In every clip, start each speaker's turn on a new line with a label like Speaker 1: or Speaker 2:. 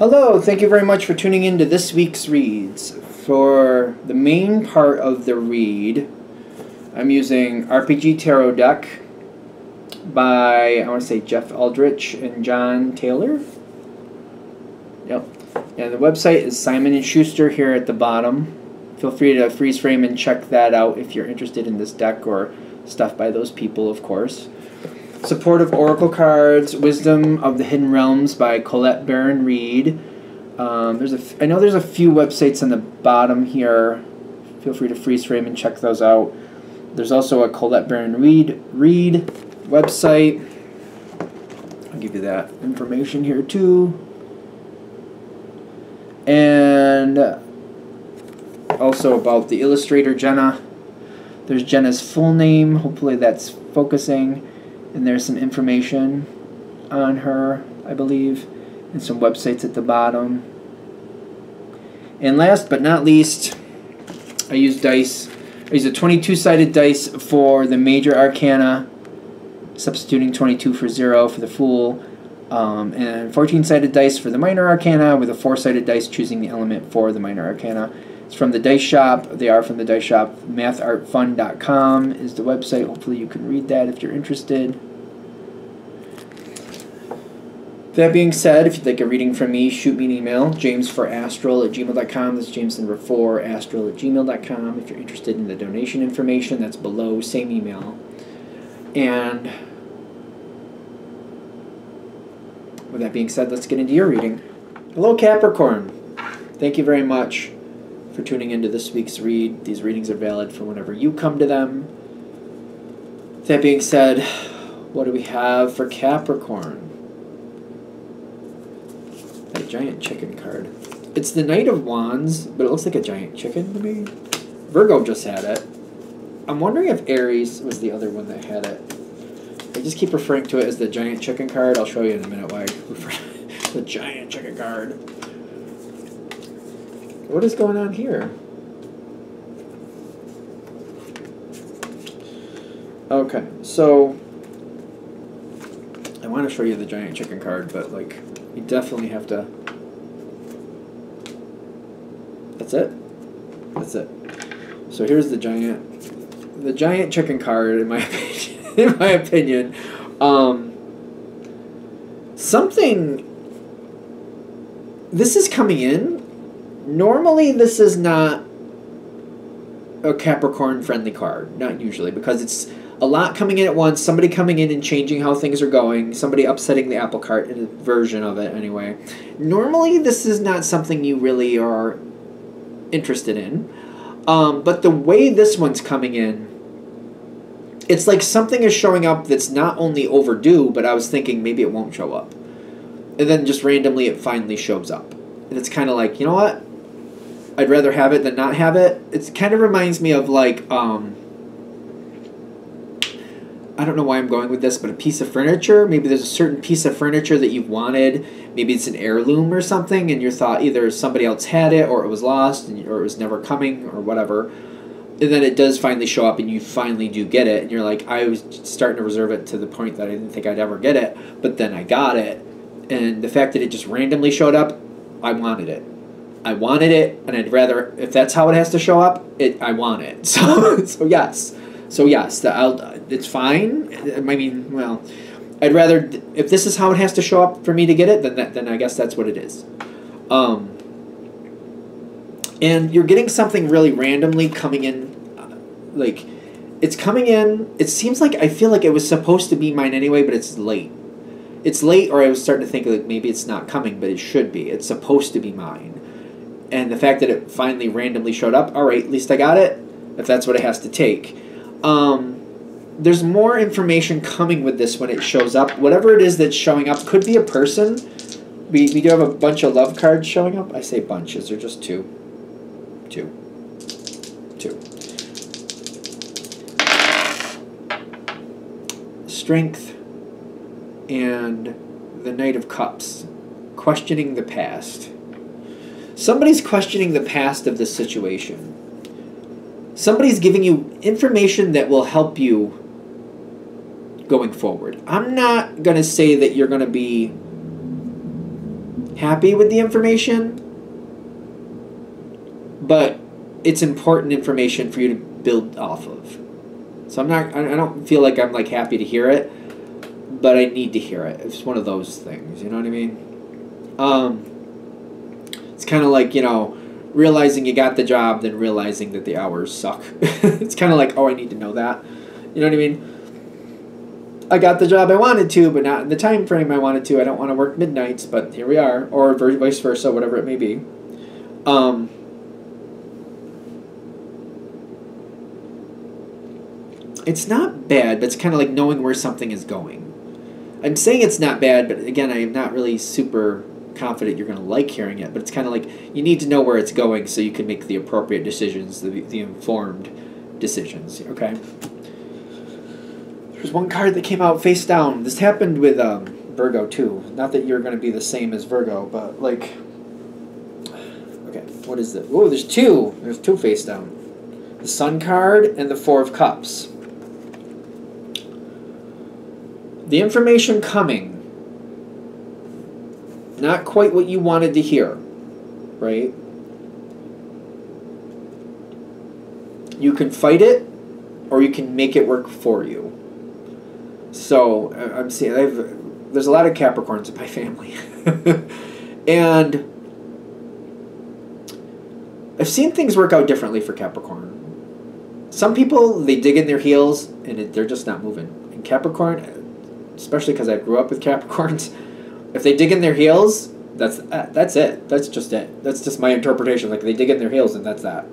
Speaker 1: Hello, thank you very much for tuning in to this week's reads. For the main part of the read, I'm using RPG Tarot deck by, I want to say, Jeff Aldrich and John Taylor. Yep. And the website is Simon & Schuster here at the bottom. Feel free to freeze frame and check that out if you're interested in this deck or stuff by those people, of course. Supportive Oracle Cards, Wisdom of the Hidden Realms by Colette Baron Reed. I know there's a few websites on the bottom here. Feel free to freeze frame and check those out. There's also a Colette Baron Reed website. I'll give you that information here too. And also about the illustrator Jenna. There's Jenna's full name. Hopefully that's focusing. And there's some information on her, I believe, and some websites at the bottom. And last but not least, I use dice. I use a 22-sided dice for the major arcana, substituting 22 for 0 for the Fool, and 14-sided dice for the minor arcana, with a 4-sided dice choosing the element for the minor arcana. It's from the Dice Shop. They are from the Dice Shop. MathArtFun.com is the website. Hopefully you can read that if you're interested. That being said, if you'd like a reading from me, shoot me an email, jamesforastral@gmail.com. That's James number 4, astral@gmail.com. If you're interested in the donation information, that's below, same email. And with that being said, let's get into your reading. Hello, Capricorn. Thank you very much for tuning into this week's read. These readings are valid for whenever you come to them. That being said, what do we have for Capricorn? A giant chicken card. It's the Knight of Wands, but it looks like a giant chicken to me. Virgo just had it. I'm wondering if Aries was the other one that had it. I just keep referring to it as the giant chicken card. I'll show you in a minute why I refer to the giant chicken card. What is going on here? Okay, so I want to show you the giant chicken card, but like you definitely have to. That's it. That's it. So here's the giant chicken card, in my opinion. In my opinion, something. This is coming in. Normally, this is not a Capricorn-friendly card. Not usually, because it's a lot coming in at once, somebody coming in and changing how things are going, somebody upsetting the apple cart, in a version of it anyway. Normally, this is not something you really are interested in. But the way this one's coming in, it's like something is showing up that's not only overdue, but I was thinking maybe it won't show up. And then just randomly it finally shows up. And it's kind of like, you know what? I'd rather have it than not have it. It kind of reminds me of like, I don't know why I'm going with this, but a piece of furniture. Maybe there's a certain piece of furniture that you've wanted. Maybe it's an heirloom or something, and you thought either somebody else had it, or it was lost, or it was never coming, or whatever. And then it does finally show up, and you finally do get it. And you're like, I was starting to reserve it to the point that I didn't think I'd ever get it, but then I got it. And the fact that it just randomly showed up, I wanted it. I wanted it, and I'd rather, if that's how it has to show up, I want it. So, yes. So yes, it's fine. I mean, well, I'd rather, if this is how it has to show up for me to get it, then I guess that's what it is. And you're getting something really randomly coming in, like, it's coming in, it seems like, I feel like it was supposed to be mine anyway, but it's late. It's late, or I was starting to think, like, maybe it's not coming, but it should be. It's supposed to be mine. And the fact that it finally randomly showed up, all right, at least I got it, if that's what it has to take. There's more information coming with this when it shows up. Whatever it is that's showing up could be a person. We do have a bunch of love cards showing up. I say bunches. They're just two. Two. Strength and the Knight of Cups. Questioning the past. Somebody's questioning the past of this situation. Somebody's giving you information that will help you going forward. I'm not going to say that you're going to be happy with the information, but it's important information for you to build off of. So I don't feel like I'm like happy to hear it, but I need to hear it. It's one of those things, you know what I mean? It's kind of like, you know, realizing you got the job, then realizing that the hours suck. It's kind of like, oh, I need to know that. You know what I mean? I got the job I wanted to, but not in the time frame I wanted to. I don't want to work midnights, but here we are. Or vice versa, whatever it may be. It's not bad, but it's kind of like knowing where something is going. I'm saying it's not bad, but again, I am not really super confident you're going to like hearing it. But it's kind of like you need to know where it's going so you can make the appropriate decisions, the informed decisions. Okay. There's one card that came out face down. This happened with Virgo too. Not that you're going to be the same as Virgo, but like, okay, what is it? Oh, there's two. There's two face down. The Sun card and the Four of Cups. The information coming, not quite what you wanted to hear, right? You can fight it, or you can make it work for you. So I'm seeing there's a lot of Capricorns in my family, and I've seen things work out differently for Capricorn. Some people, they dig in their heels and they're just not moving. And Capricorn, especially because I grew up with Capricorns, if they dig in their heels, that's it. That's just it. That's just my interpretation. Like, they dig in their heels and that's that.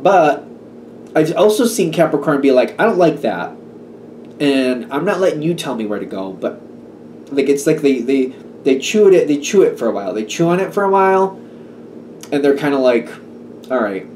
Speaker 1: But I've also seen Capricorn be like, I don't like that, and I'm not letting you tell me where to go. But like, it's like they chew it for a while. They chew on it for a while, and they're kind of like, all right,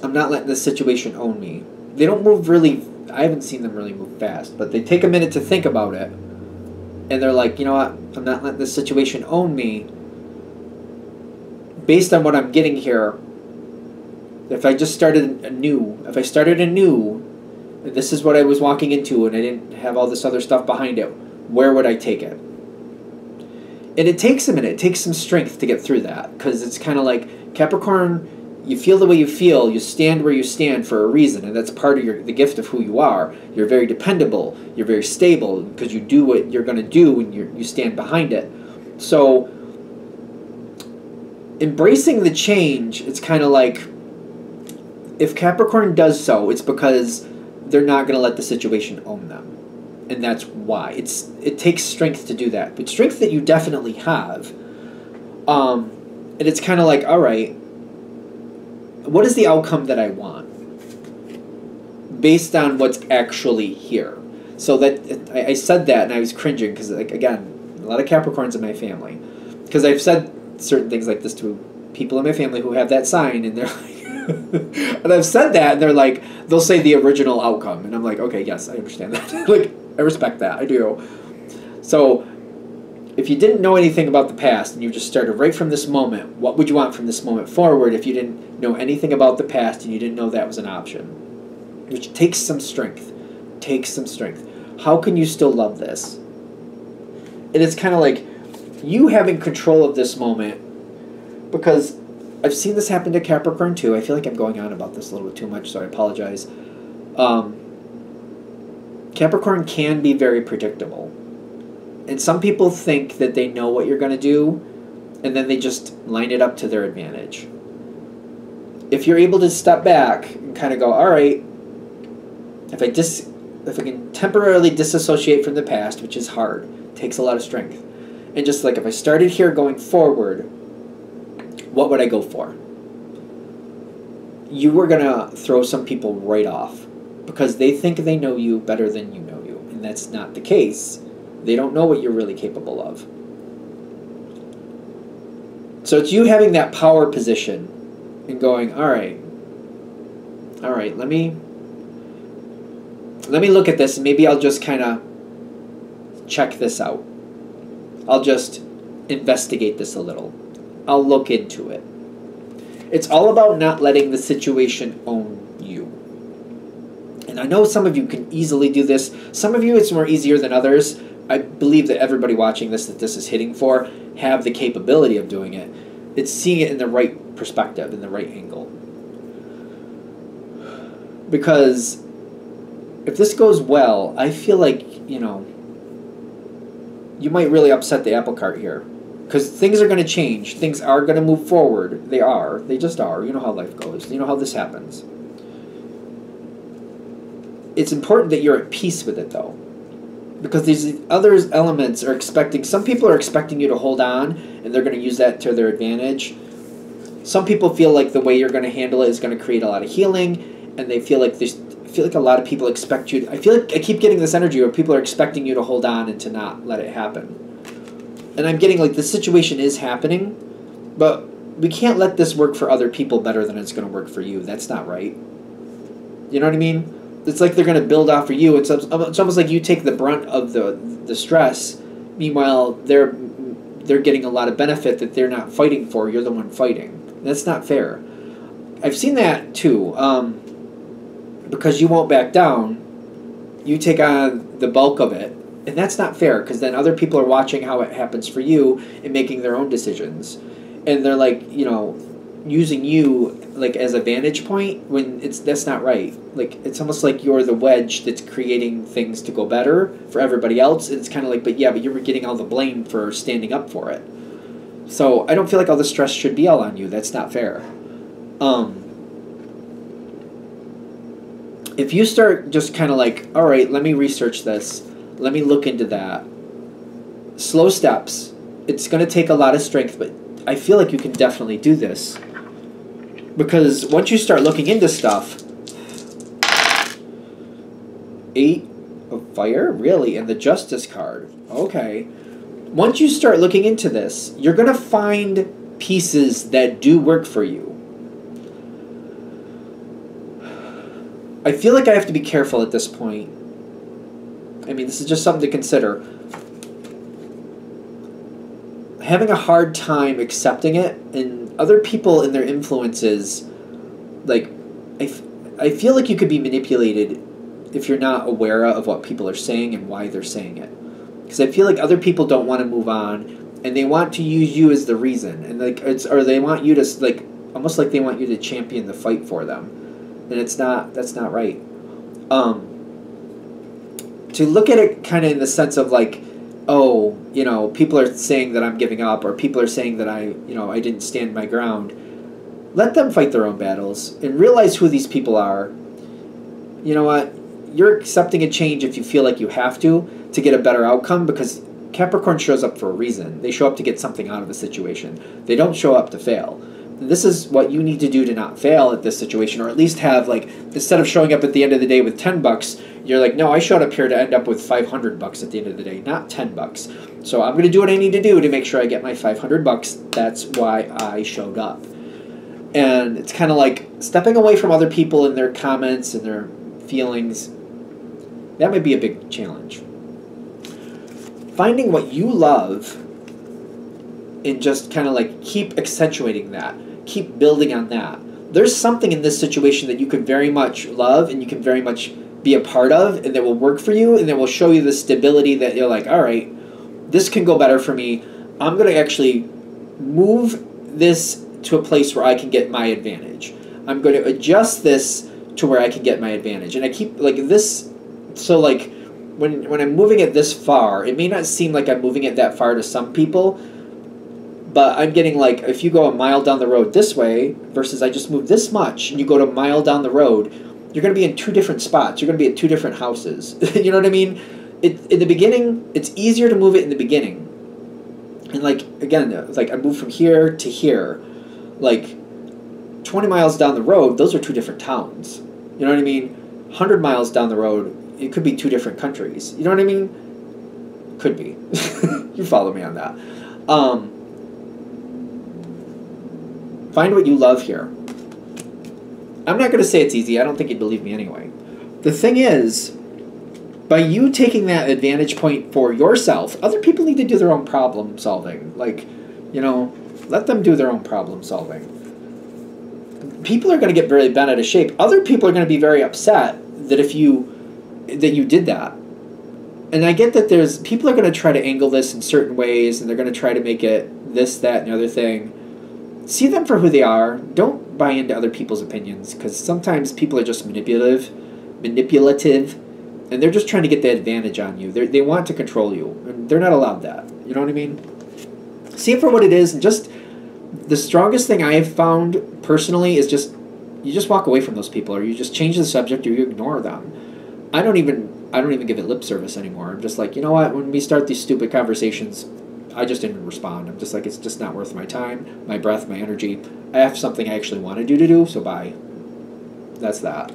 Speaker 1: I'm not letting this situation own me. They don't move really. I haven't seen them really move fast, but they take a minute to think about it, and they're like, you know what? I'm not letting this situation own me. Based on what I'm getting here, if I just started anew, and this is what I was walking into, and I didn't have all this other stuff behind it, where would I take it? And it takes a minute. It takes some strength to get through that, because it's kind of like Capricorn. You feel the way you feel. You stand where you stand for a reason, and that's part of the gift of who you are. You're very dependable. You're very stable because you do what you're going to do and you stand behind it. So embracing the change, it's kind of like, if Capricorn does so, it's because they're not going to let the situation own them. And that's why. It takes strength to do that. But strength that you definitely have. And it's kind of like, all right, what is the outcome that I want? Based on what's actually here. So that I said that and I was cringing because, like, again, a lot of Capricorns in my family. Because I've said certain things like this to people in my family who have that sign, and they're like, and I've said that, and they're like, they'll say the original outcome, and I'm like, okay, yes, I understand that. Like, I respect that, I do. So, if you didn't know anything about the past, and you just started right from this moment, what would you want from this moment forward if you didn't know anything about the past, and you didn't know that was an option? Which takes some strength. Takes some strength. How can you still love this? And it's kind of like you having control of this moment, because I've seen this happen to Capricorn too. I feel like I'm going on about this a little bit too much, so I apologize. Capricorn can be very predictable. And some people think that they know what you're going to do, and then they just line it up to their advantage. If you're able to step back and kind of go, all right, if I can temporarily disassociate from the past, which is hard, takes a lot of strength, and just like, if I started here going forward, what would I go for? You were going to throw some people right off because they think they know you better than you know you, and that's not the case. They don't know what you're really capable of. So it's you having that power position and going, all right, let me look at this, and maybe I'll just kind of check this out. I'll just investigate this a little. I'll look into it. It's all about not letting the situation own you. And I know some of you can easily do this. Some of you it's more easier than others, I believe that everybody watching this that this is hitting for have the capability of doing it. It's seeing it in the right perspective, in the right angle. Because if this goes well, I feel like, you know, you might really upset the apple cart here. Because things are going to change. Things are going to move forward. They are. They just are. You know how life goes. You know how this happens. It's important that you're at peace with it, though. Because these other elements are expecting... Some people are expecting you to hold on, and they're going to use that to their advantage. Some people feel like the way you're going to handle it is going to create a lot of healing, and they feel like there's... I feel like a lot of people expect you... I feel like I keep getting this energy where people are expecting you to hold on and to not let it happen. And I'm getting like the situation is happening, but we can't let this work for other people better than it's going to work for you. That's not right. You know what I mean? It's like they're going to build off for you. It's almost like you take the brunt of the stress. Meanwhile, they're getting a lot of benefit that they're not fighting for. You're the one fighting. That's not fair. I've seen that too. Because you won't back down, you take on the bulk of it. And that's not fair, because then other people are watching how it happens for you and making their own decisions. And they're like, you know, using you like as a vantage point when that's not right. Like, it's almost like you're the wedge that's creating things to go better for everybody else. And it's kind of like, but you were getting all the blame for standing up for it. So I don't feel like all the stress should be all on you. That's not fair. If you start just kind of like, all right, let me research this. Let me look into that. Slow steps. It's going to take a lot of strength, but I feel like you can definitely do this. Because once you start looking into stuff... 8 of fire? Really? And the Justice card. Okay. Once you start looking into this, you're going to find pieces that do work for you. I feel like I have to be careful at this point. I mean, this is just something to consider. Having a hard time accepting it, and other people and their influences, like, I feel like you could be manipulated if you're not aware of what people are saying and why they're saying it. Because I feel like other people don't want to move on, and they want to use you as the reason, and like or they want you to like almost like they want you to champion the fight for them, and that's not right. To look at it kind of in the sense of like, oh, you know, people are saying that I'm giving up, or people are saying that I didn't stand my ground. Let them fight their own battles and realize who these people are. You know what? You're accepting a change if you feel like you have to get a better outcome, because Capricorn shows up for a reason. They show up to get something out of a situation. They don't show up to fail. And this is what you need to do to not fail at this situation, or at least have, like, instead of showing up at the end of the day with $10, you're like, no, I showed up here to end up with $500 at the end of the day, not $10. So I'm going to do what I need to do to make sure I get my $500. That's why I showed up. And it's kind of like stepping away from other people and their comments and their feelings. That might be a big challenge. Finding what you love and just kind of like keep accentuating that. Keep building on that. There's something in this situation that you can very much love and you can very much be a part of, and that will work for you, and that will show you the stability that you're like, all right, this can go better for me. I'm going to actually move this to a place where I can get my advantage. I'm going to adjust this to where I can get my advantage. And I keep like this, so like when I'm moving it this far, it may not seem like I'm moving it that far to some people, but I'm getting like, if you go a mile down the road this way versus I just moved this much and you go to a mile down the road, you're going to be in two different spots. You're going to be at two different houses. You know what I mean? In the beginning, it's easier to move it in the beginning. And like, again, like I moved from here to here. Like 20 miles down the road, those are two different towns. You know what I mean? 100 miles down the road, it could be two different countries. You know what I mean? Could be. You follow me on that. Find what you love here. I'm not going to say it's easy. I don't think you'd believe me anyway. The thing is, by you taking that advantage point for yourself, other people need to do their own problem solving. Like, you know, let them do their own problem solving. People are going to get very bent out of shape. Other people are going to be very upset that you did that. And I get that there's people are going to try to angle this in certain ways, and they're going to try to make it this, that, and the other thing. See them for who they are. Don't buy into other people's opinions, because sometimes people are just manipulative, and they're just trying to get the advantage on you. They want to control you, and they're not allowed that. You know what I mean? See it for what it is, and just the strongest thing I have found personally is just you just walk away from those people, or you just change the subject, or you ignore them. I don't even give it lip service anymore. I'm just like, you know what? When we start these stupid conversations, I just didn't respond. I'm just like, it's just not worth my time, my breath, my energy. I have something I actually want to do, so bye. That's that.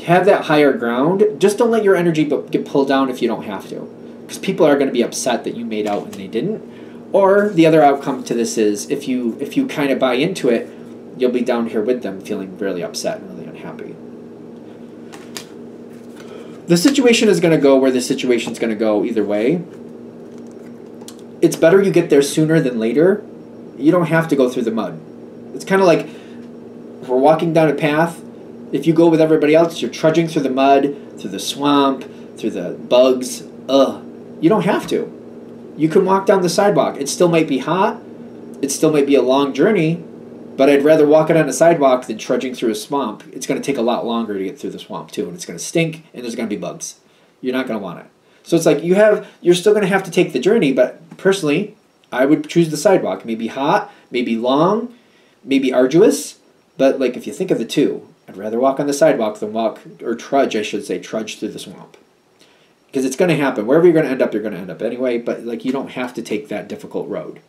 Speaker 1: Have that higher ground. Just don't let your energy get pulled down if you don't have to. Because people are going to be upset that you made out and they didn't. Or the other outcome to this is, if you kind of buy into it, you'll be down here with them feeling really upset and really unhappy. The situation is going to go where the situation's going to go either way. It's better you get there sooner than later. You don't have to go through the mud. It's kind of like if we're walking down a path. If you go with everybody else, you're trudging through the mud, through the swamp, through the bugs. You don't have to. You can walk down the sidewalk. It still might be hot. It still might be a long journey. But I'd rather walk it on a sidewalk than trudging through a swamp. It's going to take a lot longer to get through the swamp, too. And it's going to stink, and there's going to be bugs. You're not going to want it. So it's like you're still going to have to take the journey. But personally, I would choose the sidewalk. Maybe hot, maybe long, maybe arduous. But like if you think of the two, I'd rather walk on the sidewalk than trudge through the swamp. Because it's going to happen. Wherever you're going to end up anyway. But like you don't have to take that difficult road.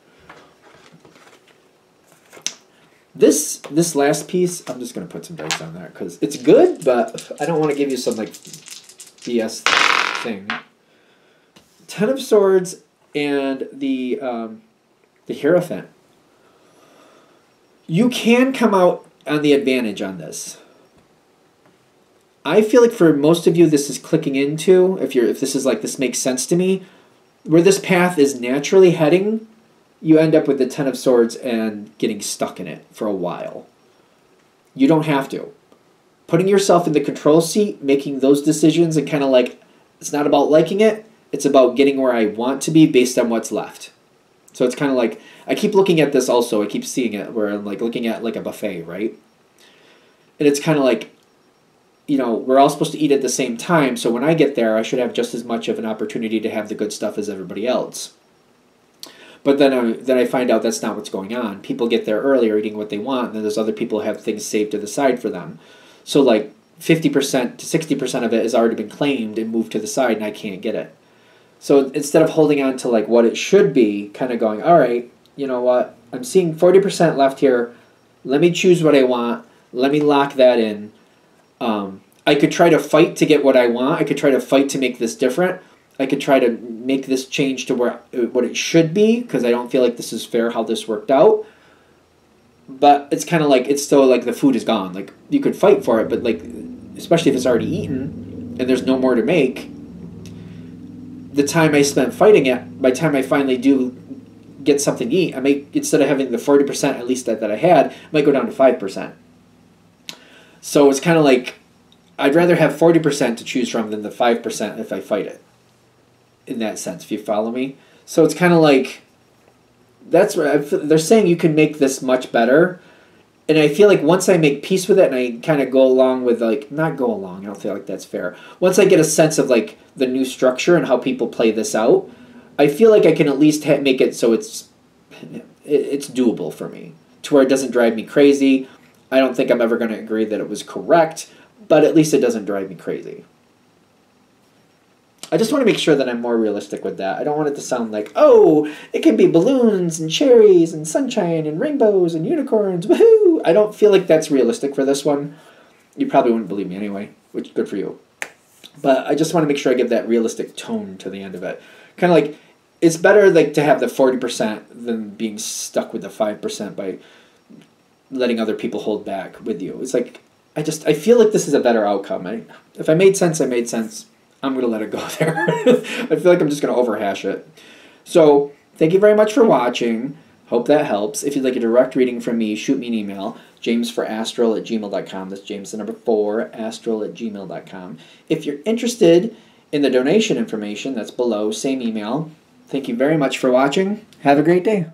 Speaker 1: This last piece, I'm just going to put some dice on there because it's good, but I don't want to give you some like BS thing. Ten of Swords and the Hierophant. You can come out on the advantage on this. I feel like for most of you this is clicking into, if this is like this makes sense to me, where this path is naturally heading, you end up with the Ten of Swords and getting stuck in it for a while. You don't have to. Putting yourself in the control seat, making those decisions, and kind of like, it's not about liking it, it's about getting where I want to be based on what's left. So it's kind of like, I keep looking at this also, I keep seeing it, where I'm like looking at like a buffet, right? And it's kind of like, you know, we're all supposed to eat at the same time, so when I get there, I should have just as much of an opportunity to have the good stuff as everybody else. But then I find out that's not what's going on. People get there earlier eating what they want, and then there's other people who have things saved to the side for them. So like 50% to 60% of it has already been claimed and moved to the side, and I can't get it. So instead of holding on to like what it should be, kind of going, all right, you know what, I'm seeing 40% left here. Let me choose what I want. Let me lock that in. I could try to fight to get what I want. I could try to fight to make this different. I could try to make this change to what it should be, because I don't feel like this is fair how this worked out. But it's kind of like, it's still like the food is gone. Like, you could fight for it, but like, especially if it's already eaten and there's no more to make, the time I spent fighting it, by the time I finally do get something to eat, I may, instead of having the 40% at least that I had, I might go down to 5%. So it's kind of like, I'd rather have 40% to choose from than the 5% if I fight it. In that sense, if you follow me. So it's kind of like, that's where they're saying you can make this much better. And I feel like once I make peace with it and I kind of go along with like, not go along, I don't feel like that's fair. Once I get a sense of like the new structure and how people play this out, I feel like I can at least make it so it's doable for me. To where it doesn't drive me crazy. I don't think I'm ever going to agree that it was correct, but at least it doesn't drive me crazy. I just want to make sure that I'm more realistic with that. I don't want it to sound like, oh, it can be balloons and cherries and sunshine and rainbows and unicorns, woohoo! I don't feel like that's realistic for this one. You probably wouldn't believe me anyway, which good for you. But I just want to make sure I give that realistic tone to the end of it. Kind of like, it's better like to have the 40% than being stuck with the 5% by letting other people hold back with you. It's like, I feel like this is a better outcome. If I made sense, I made sense. I'm going to let it go there. I feel like I'm just going to overhash it. So, thank you very much for watching. Hope that helps. If you'd like a direct reading from me, shoot me an email, jamesforastral@gmail.com. That's James the number 4, astral@gmail.com. If you're interested in the donation information, that's below, same email. Thank you very much for watching. Have a great day.